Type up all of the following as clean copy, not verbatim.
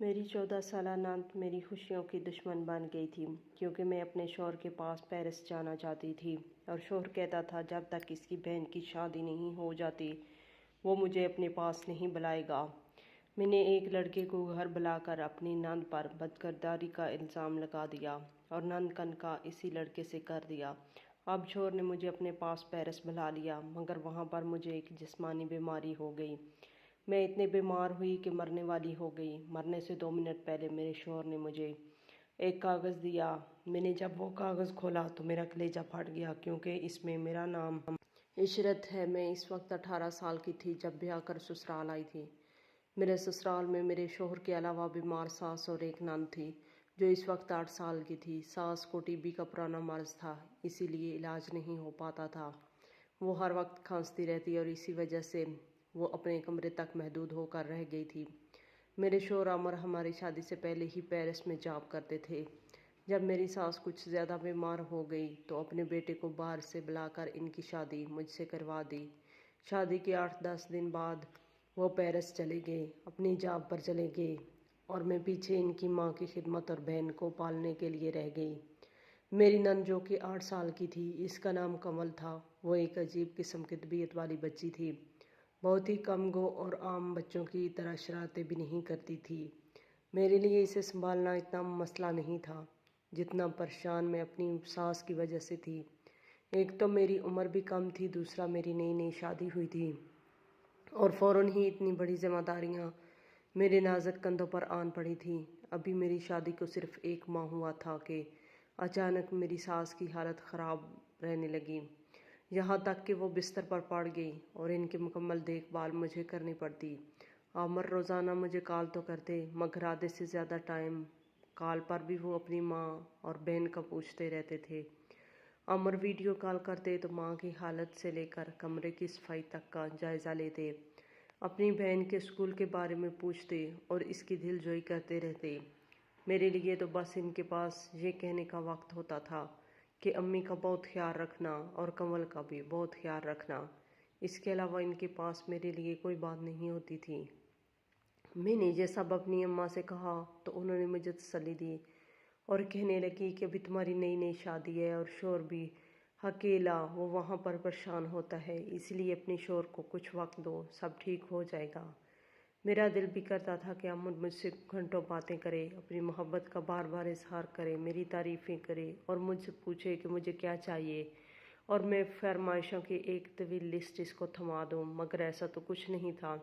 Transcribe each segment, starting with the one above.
میری 14 سالہ نند میری خوشیوں کی دشمن بن گئی تھی کیونکہ میں اپنے شوہر کے پاس پیرس جانا چاہتی تھی اور شوہر کہتا تھا جب تک اس کی بہن کی شادی نہیں ہو جاتی وہ مجھے اپنے پاس نہیں بلائے گا۔ میں نے ایک لڑکے کو گھر بلا کر اپنی نند پر بدکرداری کا الزام لگا دیا اور نند کا نکاح اسی لڑکے سے کر دیا۔ اب شوہر نے مجھے اپنے پاس پیرس بلا لیا مگر وہاں پر مجھے ایک جسمانی بیماری ہو گئی۔ میں اتنی بیمار ہوئی کہ مرنے والی ہو گئی۔ مرنے سے 2 منٹ پہلے میرے شوہر نے مجھے ایک کاغذ دیا۔ میں نے جب وہ کاغذ کھولا تو میرا کلیجہ پھٹ گیا کیونکہ اس میں میرا نام عشرت ہے۔ میں اس وقت 18 سال کی تھی جب بیاہ کر سسرال آئی تھی۔ میرے سسرال میں میرے شوہر کے علاوہ بیمار ساس اور ایک نند تھی جو اس وقت 8 سال کی تھی۔ ساس کو ٹی بی کا پرانا مرض تھا، اسی لیے علاج نہیں ہو پاتا تھا۔ وہ ہر وقت کھانستی رہتی اور اسی وجہ سے وہ اپنے کمرے تک محدود ہو کر رہ گئی تھی۔ میرے شوہر عمر ہماری شادی سے پہلے ہی پیرس میں جاب کرتے تھے۔ جب میری ساس کچھ زیادہ بیمار ہو گئی تو اپنے بیٹے کو باہر سے بلا کر ان کی شادی مجھ سے کروا دی۔ شادی کے 8-10 دن بعد وہ پیرس چلے گئے، اپنی جاب پر چلے گئے اور میں پیچھے ان کی ماں کی خدمت اور بہن کو پالنے کے لیے رہ گئی۔ میری نند جو کہ 8 سال کی تھی، اس کا نام کمل تھا، وہ ایک عجیب قسم کی طبیعت والی بچی تھی۔ بہت ہی کم گو اور عام بچوں کی طرح شرارتیں بھی نہیں کرتی تھی۔ میرے لیے اسے سنبھالنا اتنا مسئلہ نہیں تھا جتنا پریشان میں اپنی ساس کی وجہ سے تھی۔ ایک تو میری عمر بھی کم تھی، دوسرا میری نئی نئی شادی ہوئی تھی اور فوراً ہی اتنی بڑی ذمہ داریاں میرے نازک کندھوں پر آن پڑی تھیں۔ ابھی میری شادی کو صرف 1 ماہ ہوا تھا کہ اچانک میری ساس کی حالت خراب رہنے لگی، یہاں تک کہ وہ بستر پر پڑ گئی اور ان کی مکمل دیکھ بھال مجھے کرنی پڑتی۔ عامر روزانہ مجھے کال تو کرتے مگر آدھے سے زیادہ ٹائم کال پر بھی وہ اپنی ماں اور بہن کا پوچھتے رہتے تھے۔ عامر ویڈیو کال کرتے تو ماں کی حالت سے لے کر کمرے کی صفائی تک کا جائزہ لیتے، اپنی بہن کے اسکول کے بارے میں پوچھتے اور اس کی دل جوئی کرتے رہتے۔ میرے لیے تو بس ان کے پاس یہ کہنے کا وقت ہوتا تھا کہ امی کا بہت خیال رکھنا اور کمل کا بھی بہت خیال رکھنا، اس کے علاوہ ان کے پاس میرے لیے کوئی بات نہیں ہوتی تھی۔ میں نے یہ سب اپنی اماں سے کہا تو انہوں نے مجھے تسلی دی اور کہنے لگی کہ ابھی تمہاری نئی نئی شادی ہے اور شوہر بھی اکیلا وہ وہاں پر پریشان ہوتا ہے، اس لیے اپنے شوہر کو کچھ وقت دو، سب ٹھیک ہو جائے گا۔ میرا دل بھی کرتا تھا کہ امن مجھ سے گھنٹوں باتیں کرے، اپنی محبت کا بار بار اظہار کرے، میری تعریفیں کرے اور مجھ سے پوچھے کہ مجھے کیا چاہیے اور میں فرمائشوں کی ایک طویل لسٹ اس کو تھما دوں، مگر ایسا تو کچھ نہیں تھا۔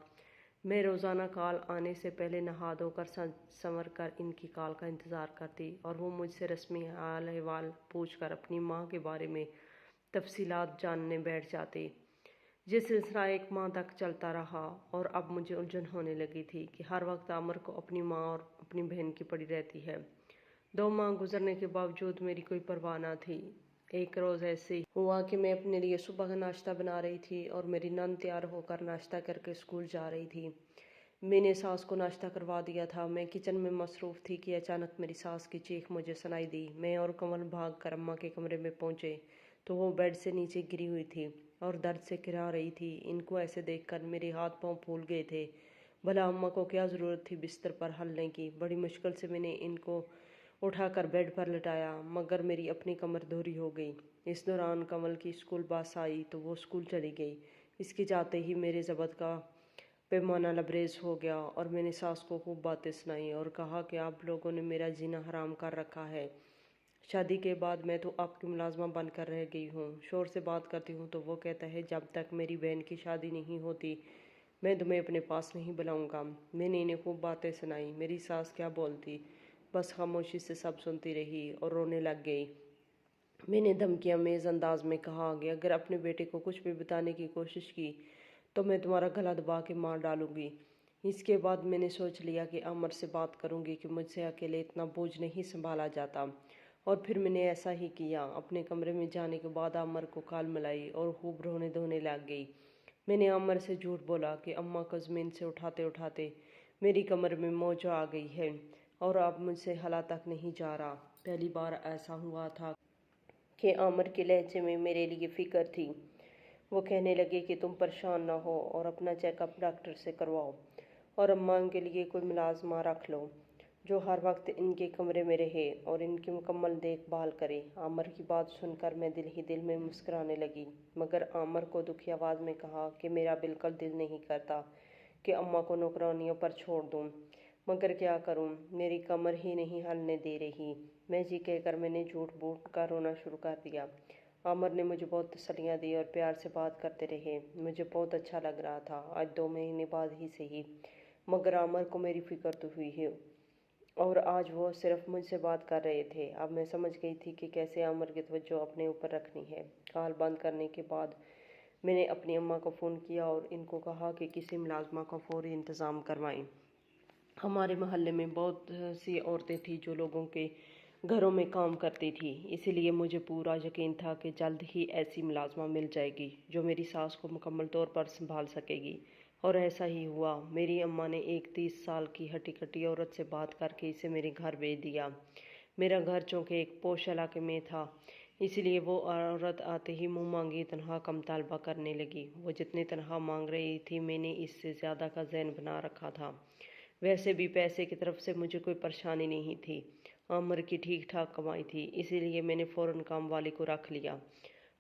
میں روزانہ کال آنے سے پہلے نہا دھو کر سنور کر ان کی کال کا انتظار کرتی اور وہ مجھ سے رسمی حال احوال پوچھ کر اپنی ماں کے بارے میں تفصیلات جاننے بیٹھ جاتے۔ یہ سلسلہ 1 ماہ تک چلتا رہا اور اب مجھے الجھن ہونے لگی تھی کہ ہر وقت عامر کو اپنی ماں اور اپنی بہن کی پڑی رہتی ہے۔ 2 ماہ گزرنے کے باوجود میری کوئی پرواہ نہ تھی۔ ایک روز ایسے ہوا کہ میں اپنے لیے صبح کا ناشتہ بنا رہی تھی اور میری نند تیار ہو کر ناشتہ کر کے اسکول جا رہی تھی۔ میں نے ساس کو ناشتہ کروا دیا تھا، میں کچن میں مصروف تھی کہ اچانک میری ساس کی چیخ مجھے سنائی دی۔ میں اور کمل بھاگ کر اماں کے کمرے میں پہنچے تو وہ بیڈ سے نیچے گری ہوئی تھی اور درد سے کرا رہی تھی۔ ان کو ایسے دیکھ کر میرے ہاتھ پاؤں پھول گئے تھے، بھلا اماں کو کیا ضرورت تھی بستر پر ہلنے کی۔ بڑی مشکل سے میں نے ان کو اٹھا کر بیڈ پر لٹایا مگر میری اپنی کمر دوہری ہو گئی۔ اس دوران کمل کی اسکول بس آئی تو وہ اسکول چلی گئی۔ اس کے جاتے ہی میرے ضبط کا پیمانہ لبریز ہو گیا اور میں نے ساس کو خوب باتیں سنائیں اور کہا کہ آپ لوگوں نے میرا جینا حرام کر رکھا ہے۔ شادی کے بعد میں تو آپ کی ملازمہ بن کر رہ گئی ہوں، شوہر سے بات کرتی ہوں تو وہ کہتا ہے جب تک میری بہن کی شادی نہیں ہوتی میں تمہیں اپنے پاس نہیں بلاؤں گا۔ میں نے انہیں خوب باتیں سنائیں، میری ساس کیا بولتی، بس خاموشی سے سب سنتی رہی اور رونے لگ گئی۔ میں نے دھمکیاں آمیز انداز میں کہا کہ اگر اپنے بیٹے کو کچھ بھی بتانے کی کوشش کی تو میں تمہارا گلا دبا کے مار ڈالوں گی۔ اس کے بعد میں نے سوچ لیا کہ عامر سے بات کروں گی کہ مجھ سے اکیلے اتنا بوجھ نہیں سنبھالا جاتا، اور پھر میں نے ایسا ہی کیا۔ اپنے کمرے میں جانے کے بعد عامر کو کال ملائی اور خوب رونے دھونے لگ گئی۔ میں نے عامر سے جھوٹ بولا کہ اماں کو زمین سے اٹھاتے اٹھاتے میری کمر میں موج آ گئی ہے اور اب مجھ سے ہلا تک نہیں جا رہا۔ پہلی بار ایسا ہوا تھا کہ عامر کے لہجے میں میرے لیے فکر تھی۔ وہ کہنے لگے کہ تم پریشان نہ ہو اور اپنا چیک اپ ڈاکٹر سے کرواؤ اور اماں کے لیے کوئی ملازمہ رکھ لو۔ जो हर वक्त इनके कमरे में रहे और इनकी मुकम्मल देखभाल करे। आमिर की बात सुनकर मैं दिल ही दिल में मुस्कुराने लगी, मगर आमिर को दुखी आवाज़ में कहा कि मेरा बिल्कुल दिल नहीं करता कि अम्मा को नौकरानियों पर छोड़ दूँ, मगर क्या करूँ, मेरी कमर ही नहीं हलने दे रही। मैं जी कहकर मैंने झूठ बूट कर रोना शुरू कर दिया। आमिर ने मुझे बहुत तसल्लियाँ दी और प्यार से बात करते रहे। मुझे बहुत अच्छा लग रहा था। आज 2 महीने बाद ही सही, मगर आमिर को मेरी फिक्र तो हुई है, और आज वो सिर्फ मुझसे बात कर रहे थे। अब मैं समझ गई थी कि कैसे आमिर की तवज्जो अपने ऊपर रखनी है। कॉल बंद करने के बाद मैंने अपनी अम्मा को फ़ोन किया और इनको कहा कि किसी मुलाजमा का फौरी इंतज़ाम करवाएं। हमारे मोहल्ले में बहुत सी औरतें थीं जो लोगों के घरों में काम करती थी, इसीलिए मुझे पूरा यकीन था कि जल्द ही ऐसी मुलाजमा मिल जाएगी जो मेरी सास को मुकम्मल तौर पर संभाल सकेगी। और ऐसा ही हुआ। मेरी अम्मा ने एक 30 साल की हटी कटी औरत से बात करके इसे मेरे घर भेज दिया। मेरा घर चूँकि एक पोश इलाके में था, इसलिए वो औरत आते ही मुँह मांगी तनख्वाह का मुतालबा करने लगी। वो जितनी तनख्वाह मांग रही थी, मैंने इससे ज़्यादा का ज़हन बना रखा था। वैसे भी पैसे की तरफ से मुझे कोई परेशानी नहीं थी। आमिर की ठीक ठाक कमाई थी, इसीलिए मैंने फ़ौरन काम वाले को रख लिया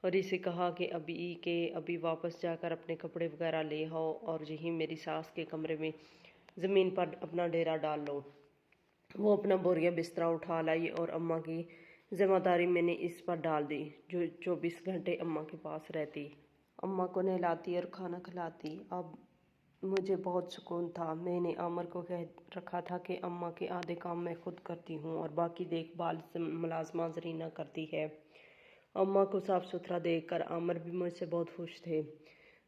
और इसे कहा कि अभी वापस जाकर अपने कपड़े वगैरह ले आओ और यहीं मेरी सास के कमरे में ज़मीन पर अपना डेरा डाल लो। वो अपना बोरिया बिस्तरा उठा लाई और अम्मा की जिम्मेदारी मैंने इस पर डाल दी, जो 24 घंटे अम्मा के पास रहती, अम्मा को नहलाती और खाना खिलाती। अब मुझे बहुत सुकून था। मैंने आमिर को कह रखा था कि अम्मा के आधे काम मैं खुद करती हूँ और बाकी देखभाल मुलाजमा ज़रीना करती है। अम्मा को साफ सुथरा देखकर आमिर भी मुझसे बहुत खुश थे।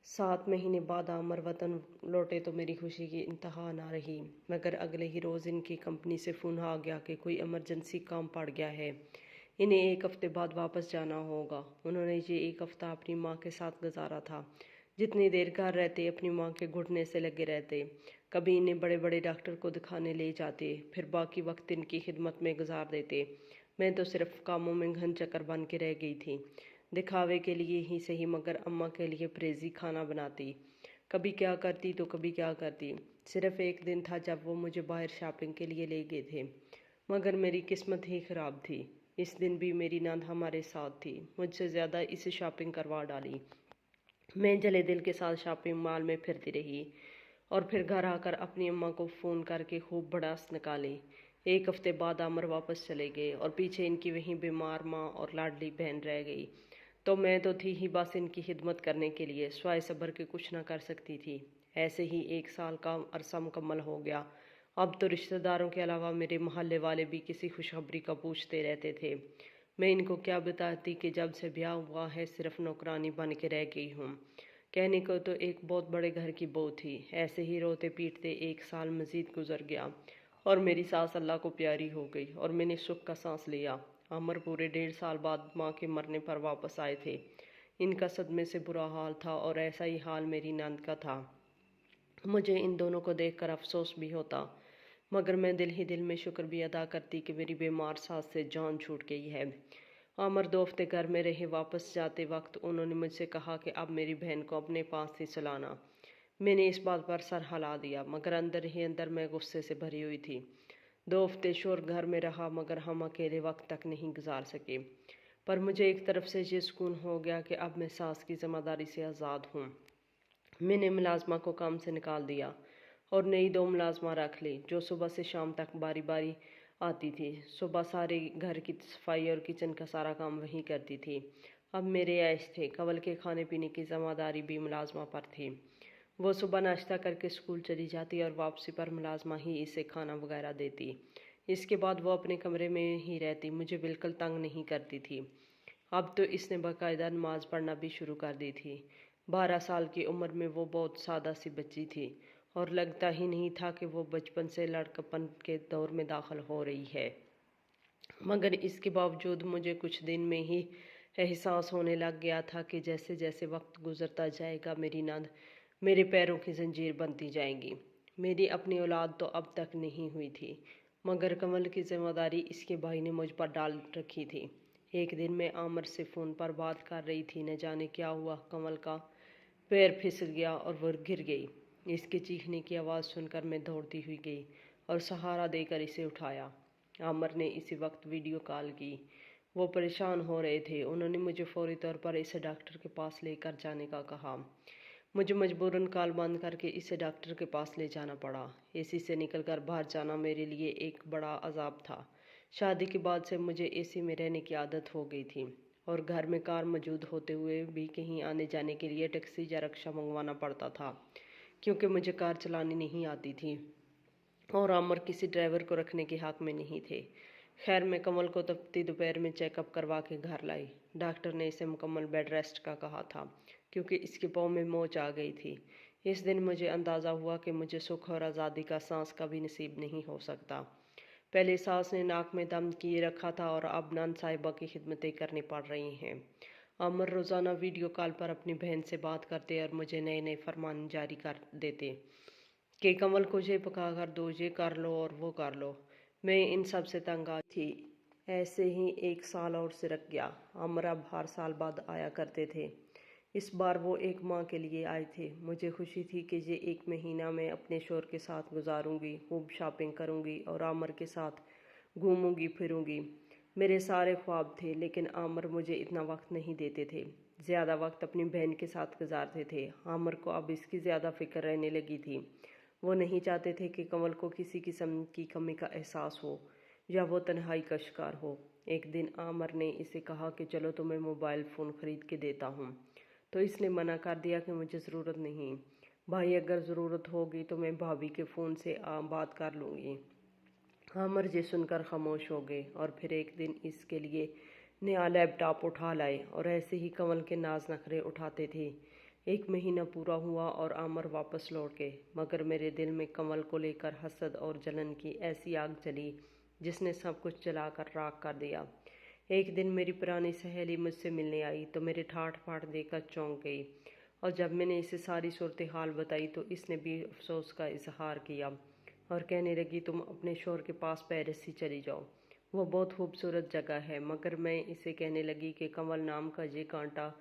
7 महीने बाद आमिर वतन लौटे तो मेरी खुशी की इंतहा ना रही, मगर अगले ही रोज़ इनकी कंपनी से फ़ोन आ गया कि कोई इमरजेंसी काम पड़ गया है, इन्हें 1 हफ्ते बाद वापस जाना होगा। उन्होंने ये 1 हफ्ता अपनी माँ के साथ गुजारा था। जितनी देर घर रहते अपनी माँ के घुटने से लगे रहते। कभी इन्हें बड़े बड़े डॉक्टर को दिखाने ले जाते, फिर बाकी वक्त इनकी खिदमत में गुजार देते। मैं तो सिर्फ कामों में घन चक्कर बन के रह गई थी, दिखावे के लिए ही सही, मगर अम्मा के लिए परहेजी खाना बनाती। कभी क्या करती तो कभी क्या करती। सिर्फ एक दिन था जब वो मुझे बाहर शॉपिंग के लिए ले गए थे, मगर मेरी किस्मत ही ख़राब थी। इस दिन भी मेरी नंद हमारे साथ थी, मुझसे ज़्यादा इसे शॉपिंग करवा डाली। मैं जले दिल के साथ शॉपिंग मॉल में फिरती रही और फिर घर आकर अपनी अम्मा को फ़ोन करके खूब भड़ास निकाली। 1 हफ्ते बाद आमिर वापस चले गए और पीछे इनकी वहीं बीमार माँ और लाडली बहन रह गई। तो मैं तो थी ही बस इनकी खिदमत करने के लिए, स्वाय सब्र के कुछ ना कर सकती थी। ऐसे ही 1 साल का अरसा मुकम्मल हो गया। अब तो रिश्तेदारों के अलावा मेरे मोहल्ले वाले भी किसी खुशखबरी का पूछते रहते थे। मैं इनको क्या बताती कि जब से ब्याह हुआ है सिर्फ नौकरानी बन के रह गई हूँ। कहने को तो एक बहुत बड़े घर की बहू थी। ऐसे ही रोते पीटते 1 साल मजीद गुजर गया और मेरी सास अल्लाह को प्यारी हो गई और मैंने सुख का सांस लिया। अमर पूरे 1.5 साल बाद माँ के मरने पर वापस आए थे। इनका सदमे से बुरा हाल था और ऐसा ही हाल मेरी नंद का था। मुझे इन दोनों को देखकर अफसोस भी होता, मगर मैं दिल ही दिल में शुक्र भी अदा करती कि मेरी बीमार सास से जान छूट गई है। आमिर 2 हफ्ते घर में रहे। वापस जाते वक्त उन्होंने मुझसे कहा कि अब मेरी बहन को अपने पास ही चलाना। मैंने इस बात पर सर हिला दिया, मगर अंदर ही अंदर मैं गुस्से से भरी हुई थी। 2 हफ्ते शोर घर में रहा, मगर हम अकेले वक्त तक नहीं गुजार सके। पर मुझे एक तरफ से ये सुकून हो गया कि अब मैं सास की जिम्मेदारी से आज़ाद हूँ। मैंने मुलाजमा को काम से निकाल दिया और नई 2 मुलाजमा रख ली, जो सुबह से शाम तक बारी बारी आती थी। सुबह सारे घर की सफाई और किचन का सारा काम वही करती थी। अब मेरे ऐश थे, कवल के खाने पीने की जिम्मेदारी भी मुलाजमा पर थी। वो सुबह नाश्ता करके स्कूल चली जाती और वापसी पर मुलाजमा ही इसे खाना वगैरह देती। इसके बाद वो अपने कमरे में ही रहती, मुझे बिल्कुल तंग नहीं करती थी। अब तो इसने बाकायदा नमाज पढ़ना भी शुरू कर दी थी। 12 साल की उम्र में वो बहुत सादा सी बच्ची थी और लगता ही नहीं था कि वो बचपन से लड़कपन के दौर में दाखिल हो रही है। मगर इसके बावजूद मुझे कुछ दिन में ही एहसास होने लग गया था कि जैसे जैसे वक्त गुजरता जाएगा मेरी नंद मेरे पैरों की जंजीर बनती जाएगी। मेरी अपनी औलाद तो अब तक नहीं हुई थी, मगर कमल की जिम्मेदारी इसके भाई ने मुझ पर डाल रखी थी। एक दिन मैं आमिर से फ़ोन पर बात कर रही थी, न जाने क्या हुआ, कमल का पैर फिसल गया और वो गिर गई। इसके चीखने की आवाज़ सुनकर मैं दौड़ती हुई गई। और सहारा देकर इसे उठाया। आमिर ने इसी वक्त वीडियो कॉल की। वो परेशान हो रहे थे। उन्होंने मुझे फौरी तौर पर इसे डॉक्टर के पास लेकर जाने का कहा। मुझे मजबूरन कॉल बंद करके इसे डॉक्टर के पास ले जाना पड़ा। एसी से निकलकर बाहर जाना मेरे लिए एक बड़ा अजाब था। शादी के बाद से मुझे एसी में रहने की आदत हो गई थी और घर में कार मौजूद होते हुए भी कहीं आने जाने के लिए टैक्सी या रिक्शा मंगवाना पड़ता था, क्योंकि मुझे कार चलानी नहीं आती थी और आमिर किसी ड्राइवर को रखने के हक में नहीं थे। खैर, मैं कमल को तपती दोपहर में चेकअप करवा के घर लाई। डॉक्टर ने इसे मुकम्मल बेड रेस्ट का कहा था, क्योंकि इसके पाँव में मोच आ गई थी। इस दिन मुझे अंदाज़ा हुआ कि मुझे सुख और आज़ादी का सांस कभी नसीब नहीं हो सकता। पहले सास ने नाक में दम किए रखा था और अब नान साहिबा की खिदमतें करनी पड़ रही हैं। आमिर रोज़ाना वीडियो कॉल पर अपनी बहन से बात करते और मुझे नए नए फरमान जारी कर देते कि कमल को ये पका कर दो, ये कर लो और वो कर लो। मैं इन सब से तंग आ थी। ऐसे ही एक साल और सिरक गया। आमिर अब हर साल बाद आया करते थे। इस बार वो एक माह के लिए आए थे। मुझे खुशी थी कि ये एक महीना मैं अपने शौहर के साथ गुजारूंगी, खूब शॉपिंग करूंगी और आमिर के साथ घूमूंगी फिरूंगी। मेरे सारे ख्वाब थे, लेकिन आमिर मुझे इतना वक्त नहीं देते थे। ज़्यादा वक्त अपनी बहन के साथ गुजारते थे। आमिर को अब इसकी ज़्यादा फिक्र रहने लगी थी। वो नहीं चाहते थे कि कमल को किसी किस्म की कमी का एहसास हो या वो तन्हाई का शिकार हो। एक दिन आमिर ने इसे कहा कि चलो तुम्हें मोबाइल फ़ोन ख़रीद के देता हूँ, तो इसने मना कर दिया कि मुझे ज़रूरत नहीं भाई, अगर ज़रूरत होगी तो मैं भाभी के फ़ोन से बात कर लूँगी। आमिर ये सुनकर खामोश हो गए और फिर एक दिन इसके लिए नया लैपटॉप उठा लाए और ऐसे ही कमल के नाज नखरे उठाते थे। एक महीना पूरा हुआ और आमिर वापस लौट गए, मगर मेरे दिल में कमल को लेकर हसद और जलन की ऐसी आग जली जिसने सब कुछ जलाकर राख कर दिया। एक दिन मेरी पुरानी सहेली मुझसे मिलने आई तो मेरे ठाठ फाठ देखकर चौंक गई, और जब मैंने इसे सारी सूरत हाल बताई तो इसने भी अफसोस का इजहार किया और कहने लगी, तुम अपने शौहर के पास पेरिस ही चली जाओ, वो बहुत खूबसूरत जगह है। मगर मैं इसे कहने लगी कि कमल नाम का ये कांटा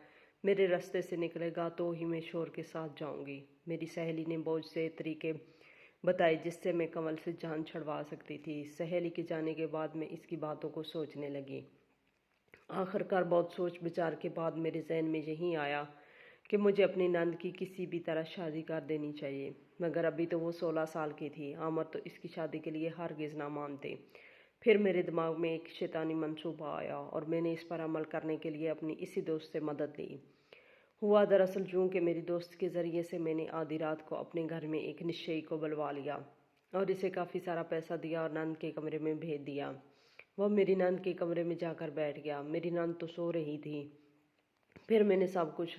मेरे रास्ते से निकलेगा तो ही मैं शौहर के साथ जाऊंगी। मेरी सहेली ने बहुत से तरीके बताए जिससे मैं कमल से जान छुड़वा सकती थी। सहेली के जाने के बाद मैं इसकी बातों को सोचने लगी। आखिरकार बहुत सोच विचार के बाद मेरे जहन में यही आया कि मुझे अपनी नंद की किसी भी तरह शादी कर देनी चाहिए। मगर अभी तो वो 16 साल की थी। आमिर तो इसकी शादी के लिए हरगिज़ ना मानते। फिर मेरे दिमाग में एक शैतानी मंसूबा आया और मैंने इस पर अमल करने के लिए अपनी इसी दोस्त से मदद ली। हुआ दरअसल यूँ कि मेरी दोस्त के ज़रिए से मैंने आधी रात को अपने घर में एक निश्चयी को बुलवा लिया और इसे काफ़ी सारा पैसा दिया और नंद के कमरे में भेज दिया। वह मेरी नंद के कमरे में जाकर बैठ गया। मेरी नंद तो सो रही थी। फिर मैंने सब कुछ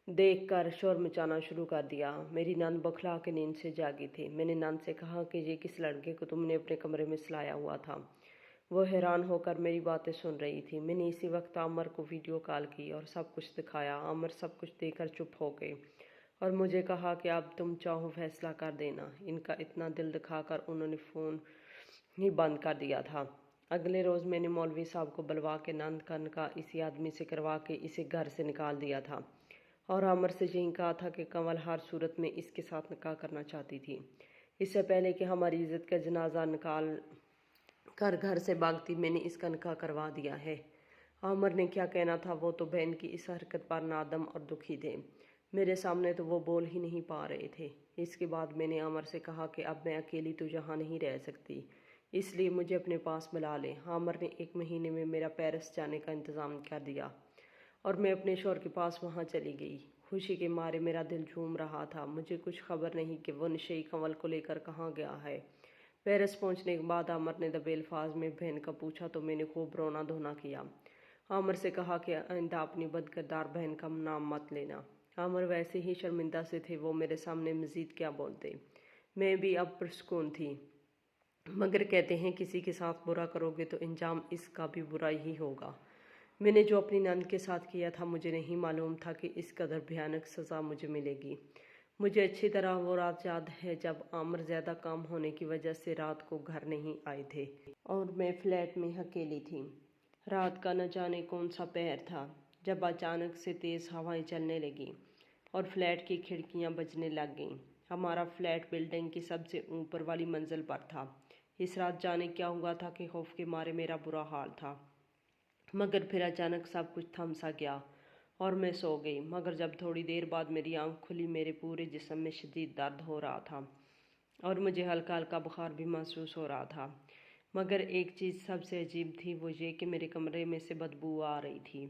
देखकर शोर मचाना शुरू कर दिया। मेरी नंद बौखला के नींद से जागी थी। मैंने नंद से कहा कि ये किस लड़के को तुमने अपने कमरे में सुलाया हुआ था। वो हैरान होकर मेरी बातें सुन रही थी। मैंने इसी वक्त आमिर को वीडियो कॉल की और सब कुछ दिखाया। आमिर सब कुछ देखकर चुप हो गए और मुझे कहा कि अब तुम चाहो फैसला कर देना। इनका इतना दिल दिखाकर उन्होंने फ़ोन ही बंद कर दिया था। अगले रोज़ मैंने मौलवी साहब को बुलवा के नंद का निकाह इसी आदमी से करवा के इसे घर से निकाल दिया था और आमिर से यही कहा था कि कमल हर सूरत में इसके साथ निकाह करना चाहती थी। इससे पहले कि हमारी इज्जत का जनाजा निकाल कर घर से भागती, मैंने इसका निकाह करवा दिया है। आमिर ने क्या कहना था, वो तो बहन की इस हरकत पर नादम और दुखी थे। मेरे सामने तो वो बोल ही नहीं पा रहे थे। इसके बाद मैंने आमिर से कहा कि अब मैं अकेली तो यहाँ नहीं रह सकती, इसलिए मुझे अपने पास बुला लें। आमिर ने 1 महीने में मेरा पेरिस जाने का इंतज़ाम कर दिया और मैं अपने शौहर के पास वहाँ चली गई। खुशी के मारे मेरा दिल झूम रहा था। मुझे कुछ खबर नहीं कि वो निश्चयी कमल को लेकर कहाँ गया है। पेरिस पहुँचने के बाद आमिर ने दबे अल्फाज में बहन का पूछा तो मैंने खूब रोना धोना किया। आमिर से कहा कि आइंदा अपनी बदकिरदार बहन का नाम मत लेना। आमिर वैसे ही शर्मिंदा से थे, वो मेरे सामने मज़ीद क्या बोलते। मैं भी अब पुरसकून थी, मगर कहते हैं किसी के साथ बुरा करोगे तो अंजाम इसका भी बुरा ही होगा। मैंने जो अपनी नंद के साथ किया था, मुझे नहीं मालूम था कि इस कदर भयानक सज़ा मुझे मिलेगी। मुझे अच्छी तरह वो रात याद है जब आमिर ज़्यादा काम होने की वजह से रात को घर नहीं आए थे और मैं फ्लैट में अकेली थी। रात का न जाने कौन सा पहर था जब अचानक से तेज़ हवाएं चलने लगीं और फ्लैट की खिड़कियां बजने लग गईं। हमारा फ्लैट बिल्डिंग की सबसे ऊपर वाली मंजिल पर था। इस रात जाने क्या हुआ था कि खौफ के मारे मेरा बुरा हाल था, मगर फिर अचानक सब कुछ थम सा गया और मैं सो गई। मगर जब थोड़ी देर बाद मेरी आंख खुली, मेरे पूरे जिस्म में शदीद दर्द हो रहा था और मुझे हल्का हल्का बुखार भी महसूस हो रहा था। मगर एक चीज़ सबसे अजीब थी, वो ये कि मेरे कमरे में से बदबू आ रही थी।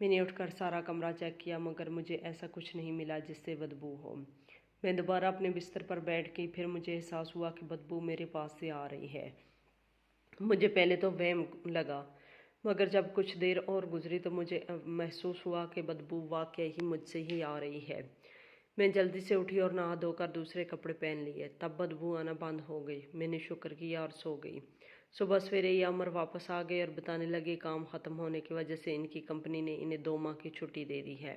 मैंने उठकर सारा कमरा चेक किया, मगर मुझे ऐसा कुछ नहीं मिला जिससे बदबू हो। मैं दोबारा अपने बिस्तर पर बैठ गई। फिर मुझे एहसास हुआ कि बदबू मेरे पास से आ रही है। मुझे पहले तो वहम लगा, मगर जब कुछ देर और गुजरी तो मुझे महसूस हुआ कि बदबू वाकई ही मुझसे ही आ रही है। मैं जल्दी से उठी और नहा धोकर दूसरे कपड़े पहन लिए। तब बदबू आना बंद हो गई। मैंने शुक्र किया और सो गई। सुबह सवेरे ये अमर वापस आ गए और बताने लगे काम ख़त्म होने की वजह से इनकी कंपनी ने इन्हें 2 माह की छुट्टी दे दी है।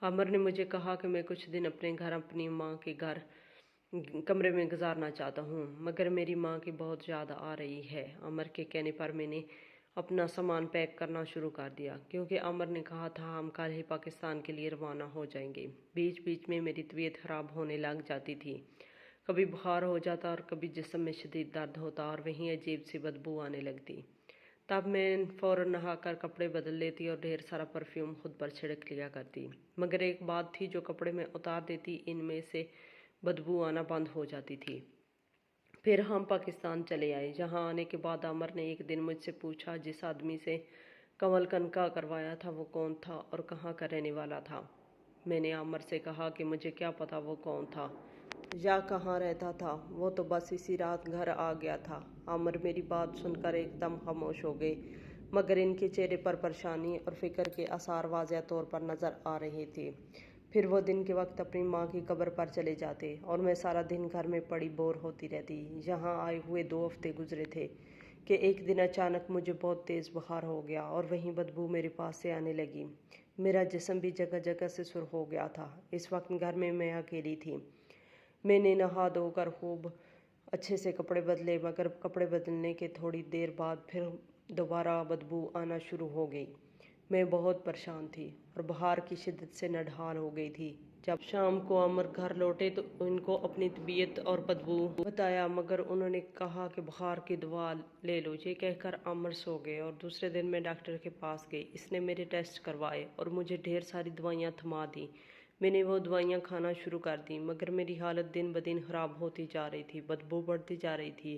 अमर ने मुझे कहा कि मैं कुछ दिन अपने घर अपनी माँ के घर कमरे में गुजारना चाहता हूँ, मगर मेरी माँ की बहुत ज़्यादा आ रही है। अमर के कहने पर मैंने अपना सामान पैक करना शुरू कर दिया, क्योंकि अमर ने कहा था हम कल ही पाकिस्तान के लिए रवाना हो जाएंगे। बीच बीच में मेरी तबीयत ख़राब होने लग जाती थी। कभी बुखार हो जाता और कभी जिस्म में शदीद दर्द होता और वहीं अजीब सी बदबू आने लगती। तब मैं फ़ौरन नहाकर कपड़े बदल लेती और ढेर सारा परफ्यूम खुद पर छिड़क लिया करती। मगर एक बात थी, जो कपड़े में उतार देती इनमें से बदबू आना बंद हो जाती थी। फिर हम पाकिस्तान चले आए। जहाँ आने के बाद अमर ने एक दिन मुझसे पूछा, जिस आदमी से कंवल कनका करवाया था वो कौन था और कहाँ का रहने वाला था। मैंने अमर से कहा कि मुझे क्या पता वो कौन था या कहाँ रहता था, वो तो बस इसी रात घर आ गया था। अमर मेरी बात सुनकर एकदम खामोश हो गए, मगर इनके चेहरे पर परेशानी और फिक्र के आसार वाज़िह तौर पर नज़र आ रहे थे। फिर वो दिन के वक्त अपनी माँ की कब्र पर चले जाते और मैं सारा दिन घर में पड़ी बोर होती रहती। यहाँ आए हुए 2 हफ्ते गुजरे थे कि एक दिन अचानक मुझे बहुत तेज़ बुखार हो गया और वहीं बदबू मेरे पास से आने लगी। मेरा जिस्म भी जगह जगह से सुर्ख हो गया था। इस वक्त घर में मैं अकेली थी। मैंने नहा धोकर खूब अच्छे से कपड़े बदले, मगर कपड़े बदलने के थोड़ी देर बाद फिर दोबारा बदबू आना शुरू हो गई। मैं बहुत परेशान थी और बुखार की शिद्दत से नढाल हो गई थी। जब शाम को अमर घर लौटे तो उनको अपनी तबीयत और बदबू बताया, मगर उन्होंने कहा कि बुखार की दवा ले लो। ये कहकर अमर सो गए और दूसरे दिन मैं डॉक्टर के पास गई। इसने मेरे टेस्ट करवाए और मुझे ढेर सारी दवाइयाँ थमा दी। मैंने वो दवाइयाँ खाना शुरू कर दी, मगर मेरी हालत दिन ब दिन ख़राब होती जा रही थी। बदबू बढ़ती जा रही थी,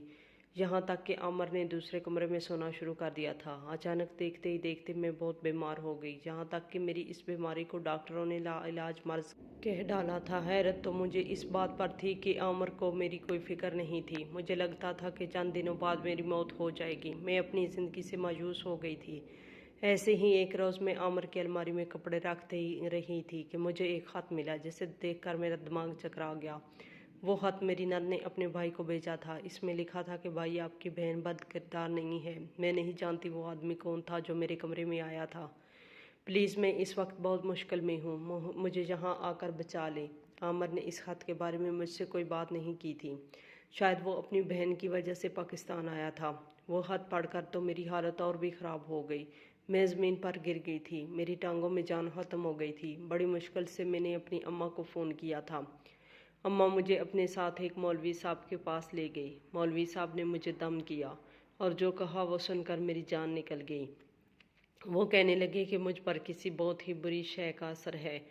यहाँ तक कि अमर ने दूसरे कमरे में सोना शुरू कर दिया था। अचानक देखते ही देखते मैं बहुत बीमार हो गई, यहाँ तक कि मेरी इस बीमारी को डॉक्टरों ने लाइलाज मर्ज कह डाला था। हैरत तो मुझे इस बात पर थी कि अमर को मेरी कोई फिक्र नहीं थी। मुझे लगता था कि चंद दिनों बाद मेरी मौत हो जाएगी। मैं अपनी ज़िंदगी से मायूस हो गई थी। ऐसे ही एक रोज़ मैं अमर की अलमारी में कपड़े रखते ही रही थी कि मुझे एक ख़त मिला, जिसे देखकर मेरा दिमाग चकरा गया। वो ख़त मेरी नंद ने अपने भाई को भेजा था। इसमें लिखा था कि भाई, आपकी बहन बद किरदार नहीं है। मैं नहीं जानती वो आदमी कौन था जो मेरे कमरे में आया था। प्लीज़, मैं इस वक्त बहुत मुश्किल में हूँ, मुझे यहाँ आकर बचा लें। आमिर ने इस ख़त के बारे में मुझसे कोई बात नहीं की थी। शायद वो अपनी बहन की वजह से पाकिस्तान आया था। वो ख़त पढ़कर तो मेरी हालत और भी ख़राब हो गई। मैं ज़मीन पर गिर गई थी। मेरी टांगों में जान ख़त्म हो गई थी। बड़ी मुश्किल से मैंने अपनी अम्मा को फ़ोन किया था। अम्मा मुझे अपने साथ एक मौलवी साहब के पास ले गई। मौलवी साहब ने मुझे दम किया और जो कहा वो सुनकर मेरी जान निकल गई। वो कहने लगे कि मुझ पर किसी बहुत ही बुरी शय का असर है,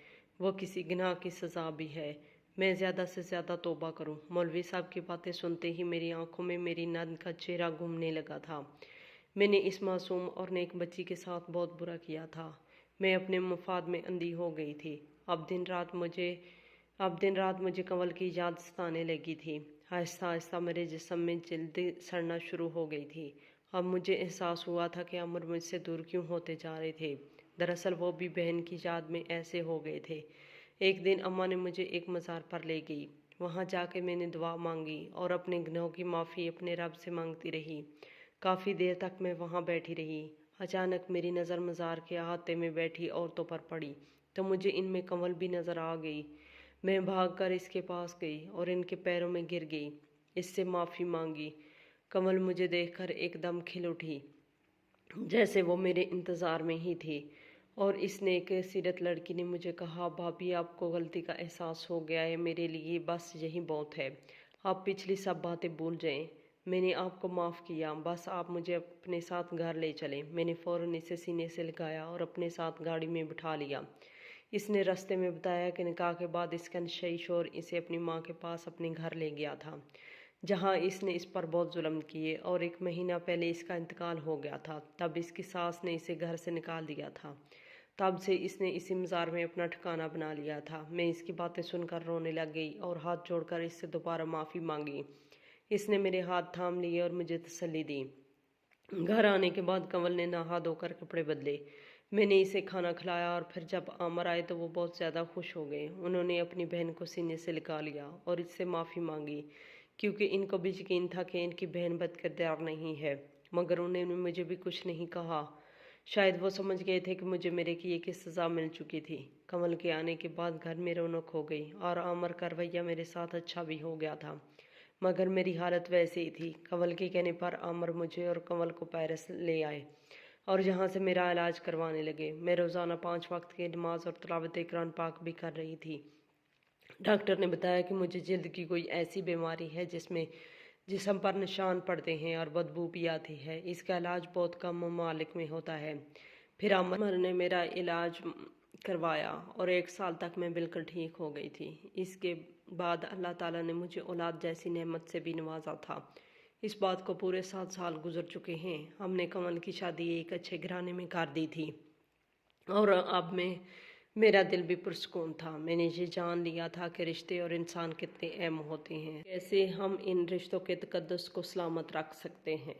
वो किसी गुनाह की सज़ा भी है। मैं ज़्यादा से ज़्यादा तौबा करूं। मौलवी साहब की बातें सुनते ही मेरी आंखों में मेरी नंद का चेहरा घूमने लगा था। मैंने इस मासूम और नेक बच्ची के साथ बहुत बुरा किया था। मैं अपने मफाद में अंधी हो गई थी। अब दिन रात मुझे कंवल की याद सताने लगी थी। आहिस्ता आहिस्ता मेरे जिस्म में जल्दी सड़ना शुरू हो गई थी। अब मुझे एहसास हुआ था कि अमर मुझसे दूर क्यों होते जा रहे थे। दरअसल वो भी बहन की याद में ऐसे हो गए थे। एक दिन अम्मा ने मुझे एक मज़ार पर ले गई। वहाँ जाके मैंने दुआ मांगी और अपने गुनाहों की माफ़ी अपने रब से मांगती रही। काफ़ी देर तक मैं वहाँ बैठी रही। अचानक मेरी नज़र मज़ार के अहाते में बैठी औरतों पर पड़ी, तो मुझे इनमें कंवल भी नज़र आ गई। मैं भागकर इसके पास गई और इनके पैरों में गिर गई। इससे माफ़ी मांगी। कंवल मुझे देखकर एकदम खिल उठी, जैसे वो मेरे इंतज़ार में ही थी, और इस नेक सीरत लड़की ने मुझे कहा, भाभी आपको गलती का एहसास हो गया है, मेरे लिए बस यही बहुत है, आप पिछली सब बातें भूल जाएं। मैंने आपको माफ़ किया, बस आप मुझे अपने साथ घर ले चलें। मैंने फ़ौरन इसे सीने से लगाया और अपने साथ गाड़ी में बिठा लिया। इसने रास्ते में बताया कि निकाह के बाद इसका नशई शौहर इसे अपनी माँ के पास अपने घर ले गया था, जहाँ इसने इस पर बहुत जुल्म किए और 1 महीना पहले इसका इंतकाल हो गया था। तब इसकी सास ने इसे घर से निकाल दिया था। तब से इसने इसी मज़ार में अपना ठिकाना बना लिया था। मैं इसकी बातें सुनकर रोने लग गई और हाथ जोड़कर इससे दोबारा माफ़ी मांगी। इसने मेरे हाथ थाम लिए और मुझे तसल्ली दी। घर आने के बाद कंवल ने नहा धोकर कपड़े बदले। मैंने इसे खाना खिलाया और फिर जब आमर आए तो वो बहुत ज़्यादा खुश हो गए। उन्होंने अपनी बहन को सीने से लगा लिया और इससे माफ़ी मांगी, क्योंकि इनको भी यकीन था कि इनकी बहन बदकिरदार नहीं है, मगर उन्होंने मुझे भी कुछ नहीं कहा। शायद वो समझ गए थे कि मुझे मेरे किए की सज़ा मिल चुकी थी। कंवल के आने के बाद घर में रौनक हो गई और आमर का रवैया मेरे साथ अच्छा भी हो गया था, मगर मेरी हालत वैसे ही थी। कंवल के कहने पर आमर मुझे और कंवल को पेरिस ले आए और यहाँ से मेरा इलाज करवाने लगे। मैं रोज़ाना 5 वक्त की नमाज और तिलावत कुरान पाक भी कर रही थी। डॉक्टर ने बताया कि मुझे जल्द की कोई ऐसी बीमारी है जिसमें जिस्म पर निशान पड़ते हैं और बदबू भी आती है। इसका इलाज बहुत कम ममालिक में होता है। फिर आमर ने मेरा इलाज करवाया और 1 साल तक मैं बिल्कुल ठीक हो गई थी। इसके बाद अल्लाह ताला ने मुझे औलाद जैसी नेमत से भी नवाजा था। इस बात को पूरे 7 साल गुजर चुके हैं। हमने कंवल की शादी एक अच्छे घराने में कर दी थी और अब मेरा दिल भी पुरसकून था। मैंने ये जान लिया था कि रिश्ते और इंसान कितने अहम होते हैं, कैसे हम इन रिश्तों के तकद्दुस को सलामत रख सकते हैं।